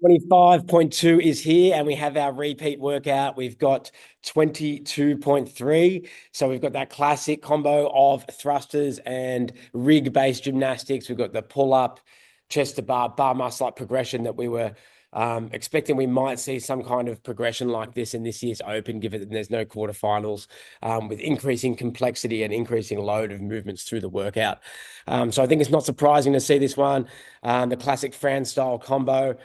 25.2 is here, and we have our repeat workout. We've got 22.3. So we've got that classic combo of thrusters and rig-based gymnastics. We've got the pull-up, chest to bar muscle up progression that we were expecting we might see some kind of progression like this in this year's Open, given that there's no quarterfinals, with increasing complexity and increasing load of movements through the workout. So I think it's not surprising to see this one, the classic Fran style combo.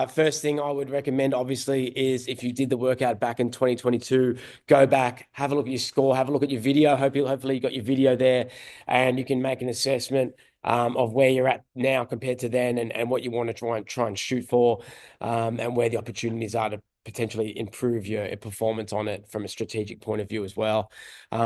First thing I would recommend, obviously, is if you did the workout back in 2022, go back, have a look at your score, have a look at your video. Hopefully you got your video there, and you can make an assessment of where you're at now compared to then, and what you want to try and shoot for, and where the opportunities are to potentially improve your performance on it from a strategic point of view as well.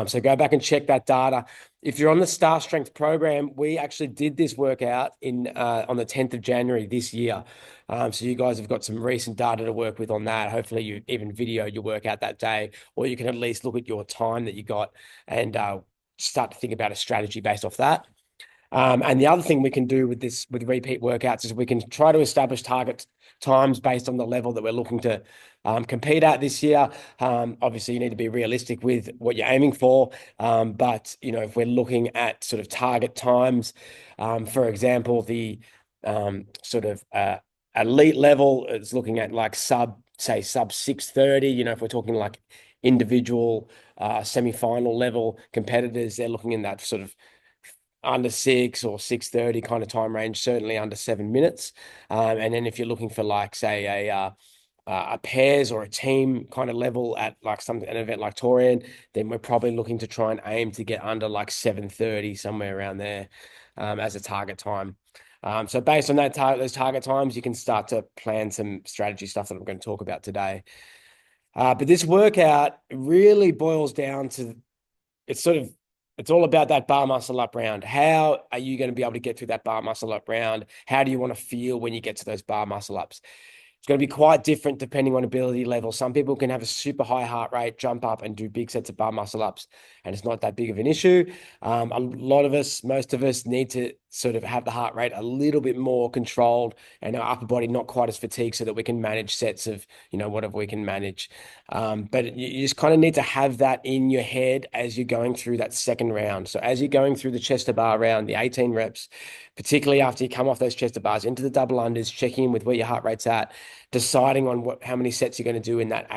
So go back and check that data. If you're on the Star Strength program, we actually did this workout on the 10th of January this year. So you guys have got some recent data to work with on that. Hopefully you even video your workout that day, or you can at least look at your time that you got and start to think about a strategy based off that. And the other thing we can do with repeat workouts is we can try to establish target times based on the level that we're looking to compete at this year. Obviously, you need to be realistic with what you're aiming for. But, if we're looking at sort of target times, for example, the sort of elite level is looking at like sub 6:30. If we're talking like individual semi-final level competitors, they're looking in that sort of under 6 or 6:30 kind of time range, certainly under 7 minutes. And then if you're looking for like, say, a pairs or a team kind of level at like an event like Torian, then we're probably looking to try and aim to get under like 7:30, somewhere around there, as a target time. So based on those target times, you can start to plan some strategy stuff that I'm going to talk about today. But this workout really boils down to it's all about that bar muscle up round. How are you going to be able to get through that bar muscle up round? How do you want to feel when you get to those bar muscle ups? It's going to be quite different depending on ability level. Some people can have a super high heart rate, jump up and do big sets of bar muscle ups, and it's not that big of an issue. A lot of us, most of us, need to sort of have the heart rate a little bit more controlled and our upper body not quite as fatigued, so that we can manage sets of, whatever we can manage. But you just kind of need to have that in your head as you're going through that second round. So as you're going through the chest to bar round, the 18 reps, particularly after you come off those chest to bars into the double unders, checking in with where your heart rate's at, deciding on how many sets you're going to do in that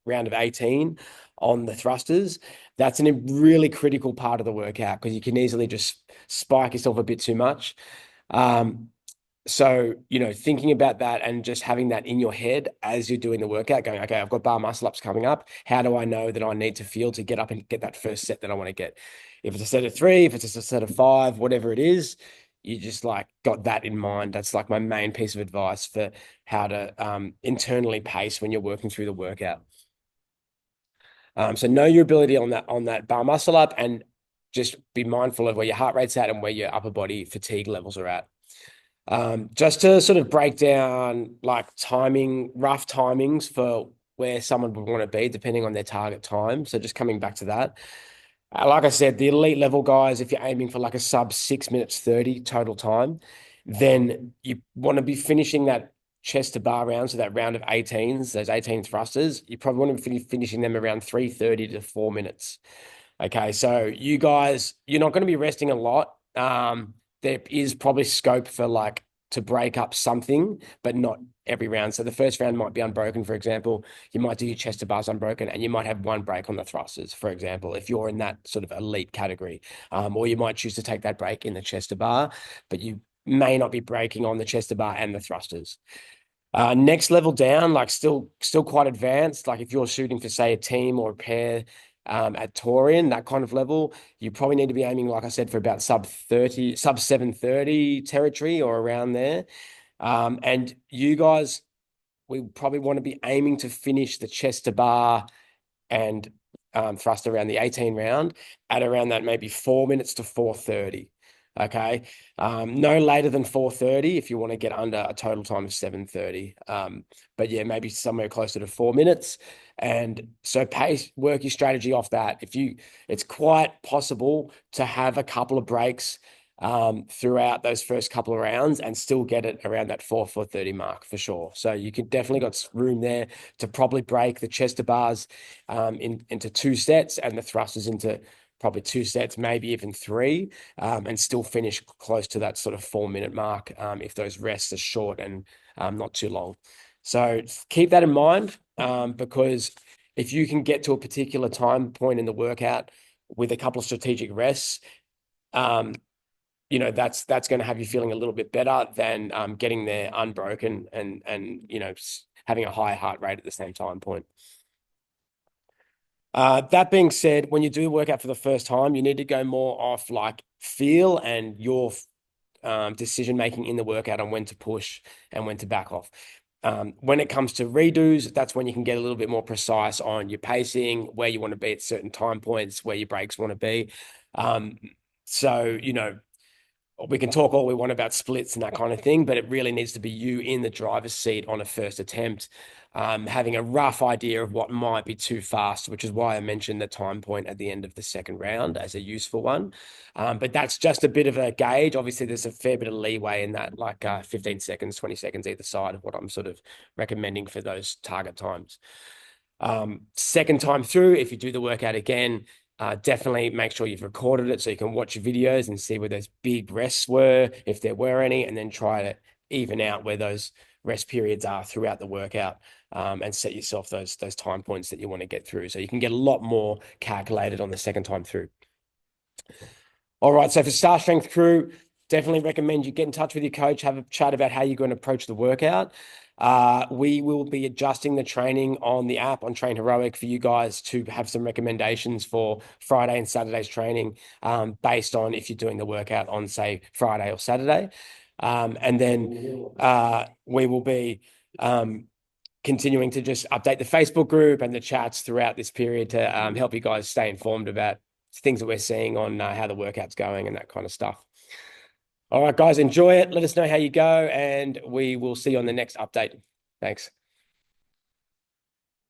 round of 18 on the thrusters. That's a really critical part of the workout, because you can easily just spike yourself a bit too much. So, thinking about that and just having that in your head as you're doing the workout, going, okay, I've got bar muscle ups coming up. How do I know that I need to feel to get up and get that first set that I want to get? If it's a set of 3, if it's a set of 5, whatever it is, you just like got that in mind. That's like my main piece of advice for how to internally pace when you're working through the workout. So know your ability on that bar muscle up, and just be mindful of where your heart rate's at and where your upper body fatigue levels are at. Just to sort of break down like rough timings for where someone would want to be depending on their target time. So just coming back to that. Like I said, the elite level guys, if you're aiming for like a sub 6 minutes 30 total time, then you want to be finishing that chest to bar round, so that round of 18s, those 18 thrusters, you probably want to be finishing them around 3:30 to 4 minutes. Okay, so you guys, you're not going to be resting a lot. There is probably scope for like to break up something, but not every round. So the first round might be unbroken, for example. You might do your chest to bars unbroken, and you might have one break on the thrusters, for example, if you're in that sort of elite category. Or you might choose to take that break in the chest to bar, but you may not be breaking on the chest to bar and the thrusters. Next level down, like still quite advanced. Like if you're shooting for, say, a team or a pair at Torian, that kind of level, you probably need to be aiming, like I said, for about sub 7:30 territory or around there. And you guys, we probably want to be aiming to finish the chest to bar and thrust around the 18 round at around that maybe 4 minutes to 4:30. Okay. No later than 4:30 if you want to get under a total time of 7:30. But yeah, maybe somewhere closer to 4 minutes. And so work your strategy off that. It's quite possible to have a couple of breaks throughout those first couple of rounds and still get it around that 4:30 mark for sure. So you can definitely got room there to probably break the chest to bars into 2 sets and the thrusters into probably 2 sets, maybe even three, and still finish close to that sort of 4-minute mark if those rests are short and not too long. So keep that in mind because if you can get to a particular time point in the workout with a couple of strategic rests, that's going to have you feeling a little bit better than getting there unbroken and having a high heart rate at the same time point. That being said, when you do workout for the first time, you need to go more off like feel and your decision making in the workout on when to push and when to back off. When it comes to redos, that's when you can get a little bit more precise on your pacing, where you want to be at certain time points, where your breaks want to be. So, we can talk all we want about splits and that kind of thing, but it really needs to be you in the driver's seat on a first attempt, having a rough idea of what might be too fast, which is why I mentioned the time point at the end of the second round as a useful one. But that's just a bit of a gauge. Obviously, there's a fair bit of leeway in that, like 15 seconds, 20 seconds either side of what I'm sort of recommending for those target times. Second time through, if you do the workout again, definitely make sure you've recorded it so you can watch your videos and see where those big rests were, if there were any, and then try to even out where those rest periods are throughout the workout, and set yourself those time points that you want to get through. So you can get a lot more calculated on the second time through. All right, so for Star Strength Crew, definitely recommend you get in touch with your coach, have a chat about how you're going to approach the workout. We will be adjusting the training on the app on Train Heroic for you guys to have some recommendations for Friday and Saturday's training, based on if you're doing the workout on, say, Friday or Saturday. And then we will be continuing to just update the Facebook group and the chats throughout this period to help you guys stay informed about things that we're seeing on how the workout's going and that kind of stuff. All right, guys, enjoy it. Let us know how you go, and we will see you on the next update. Thanks.